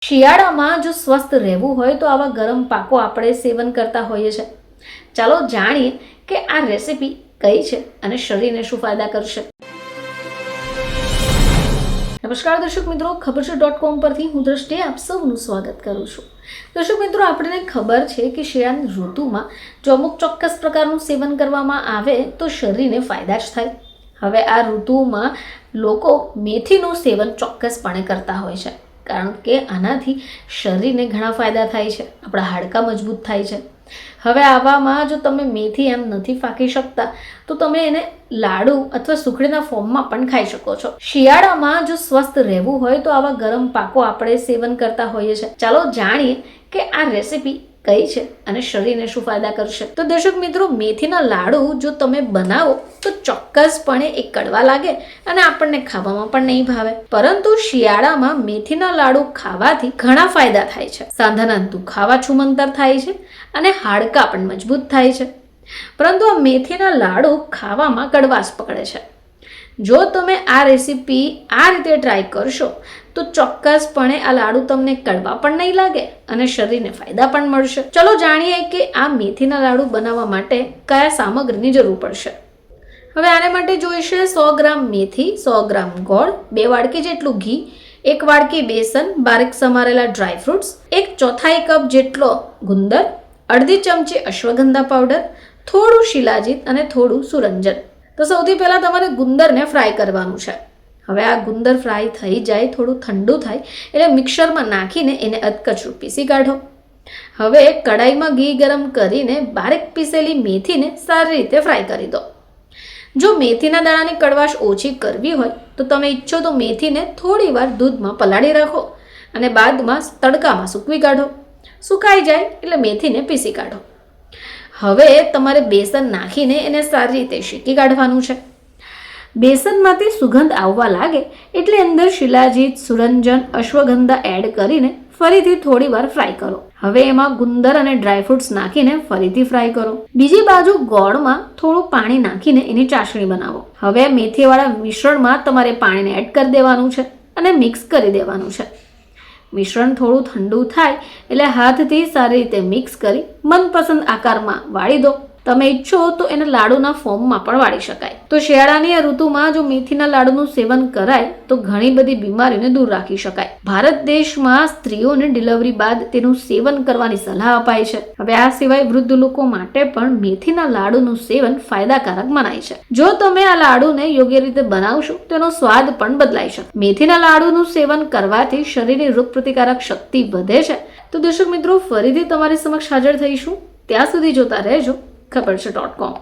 શિયાળામાં જો સ્વસ્થ રહેવું હોય તો આવા ગરમ પાકો આપણે સેવન કરતા હોઈએ છીએ. ચાલો જાણીએ કે આ રેસીપી કઈ છે અને શરીરને શું ફાયદા કરશે. નમસ્કાર દર્શક મિત્રો, ખબર છે .com પરથી હું દ્રષ્ટિ આપ સૌનું સ્વાગત કરું છું. દર્શક મિત્રો, આપણને ખબર છે કે શિયાળાની ઋતુમાં જો અમુક ચોક્કસ પ્રકારનું સેવન કરવામાં આવે તો શરીરને ફાયદા જ થાય. હવે આ ઋતુમાં લોકો મેથીનું સેવન ચોક્કસપણે કરતા હોય છે, કારણ કે આનાથી શરીરને ઘણા ફાયદા થાય છે, આપણા હાડકાં મજબૂત થાય છે. હવે આવામાં જો તમે મેથી એમ નથી ફાંકી શકતા તો તમે એને લાડુ અથવા સુખડીના ફોર્મમાં પણ ખાઈ શકો છો. શિયાળામાં જો સ્વસ્થ રહેવું હોય તો આવા ગરમ પાકો આપણે સેવન કરતા હોઈએ છીએ. ચાલો જાણીએ કે આ રેસીપી કઈ છે અને શરીરને શું ફાયદા કરશે. તો દર્શક મિત્રો, મેથીના લાડુ જો તમે બનાવો તો ચોક્કસપણે એ કડવા લાગે અને આપણને ખાવામાં પણ નહીં ભાવે. પરંતુ શિયાળામાં મેથીના લાડુ ખાવાથી ઘણા ફાયદા થાય છે. સાંધાના દુખાવા છુમંતર થાય છે અને હાડકાં પણ મજબૂત થાય છે. પરંતુ આ મેથીના લાડુ ખાવામાં કડવાશ પકડે છે. જો તમે આ રેસીપી આ રીતે ટ્રાય કરશો તો ચોક્કસપણે આ લાડુ તમને કડવા પણ નહીં લાગે અને શરીરને ફાયદા પણ મળશે. ચલો જાણીએ કે આ મેથીના લાડુ બનાવવા માટે કયા સામગ્રીની જરૂર પડશે. હવે આને માટે જોઈશે 100 ગ્રામ મેથી, 100 ગ્રામ ગોળ, 2 વાડકી જેટલું ઘી, 1 વાડકી બેસન, બારીક સમારેલા ડ્રાયફ્રૂટ્સ, 1/4 કપ જેટલો ગુંદર, અડધી ચમચી અશ્વગંધા પાવડર, થોડું શિલાજીત અને થોડું સુરંજન. તો સૌથી પહેલાં તમારે ગુંદરને ફ્રાય કરવાનું છે. હવે આ ગુંદર ફ્રાય થઈ જાય, થોડું ઠંડુ થાય એટલે મિક્સરમાં નાખીને એને અધકચરું પીસી કાઢો. હવે કડાઈમાં ઘી ગરમ કરીને બારીક પીસેલી મેથીને સારી રીતે ફ્રાય કરી દો. જો મેથીના દાણાની કડવાશ ઓછી કરવી હોય તો તમે ઈચ્છો તો મેથીને થોડી વાર દૂધમાં પલાળી રાખો અને બાદમાં તડકામાં સૂકવી કાઢો. સુકાઈ જાય એટલે મેથીને પીસી કાઢો. હવે તમારે બેસન નાખીને એને સારી રીતે શેકી કાઢવાનું છે. બેસનમાંથી સુગંધ આવવા લાગે એટલે અંદર શિલાજીત, સુરંજન, અશ્વગંધા એડ કરીને ફરીથી થોડી વાર ફ્રાય કરો. હવે એમાં ગુંદર અને ડ્રાયફ્રૂટ્સ નાખીને ફરીથી ફ્રાય કરો. બીજી બાજુ ગોળમાં થોડું પાણી નાખીને એની ચાસણી બનાવો. હવે મેથીવાળા મિશ્રણમાં તમારે પાણીને એડ કરી દેવાનું છે અને મિક્સ કરી દેવાનું છે. મિશ્રણ થોડું ઠંડુ થાય એટલે હાથથી સારી રીતે મિક્સ કરી મનપસંદ આકારમાં વાળી દો. તમે ઈચ્છો તો એને લાડુના ફોર્મમાં પણ વાળી શકાય. તો શિયાળાની આ ઋતુમાં જો મેથીના લાડુનું સેવન કરાય તો ઘણી બધી બીમારીઓને દૂર રાખી શકાય. ભારત દેશમાં સ્ત્રીઓને ડિલિવરી બાદ તેનું સેવન કરવાની સલાહ અપાય છે. હવે આ સિવાય વૃદ્ધ લોકો માટે પણ મેથીના લાડુનું સેવન ફાયદાકારક મનાય છે. જો તમે આ લાડુને યોગ્ય રીતે બનાવશો તેનો સ્વાદ પણ બદલાઈ શકે. મેથીના લાડુનું સેવન કરવાથી શરીરની રોગપ્રતિકારક શક્તિ વધે છે. તો દર્શક મિત્રો, ફરીથી તમારી સમક્ષ હાજર થઈશું. ત્યાં સુધી જોતા રહેજો ખબર છે .com.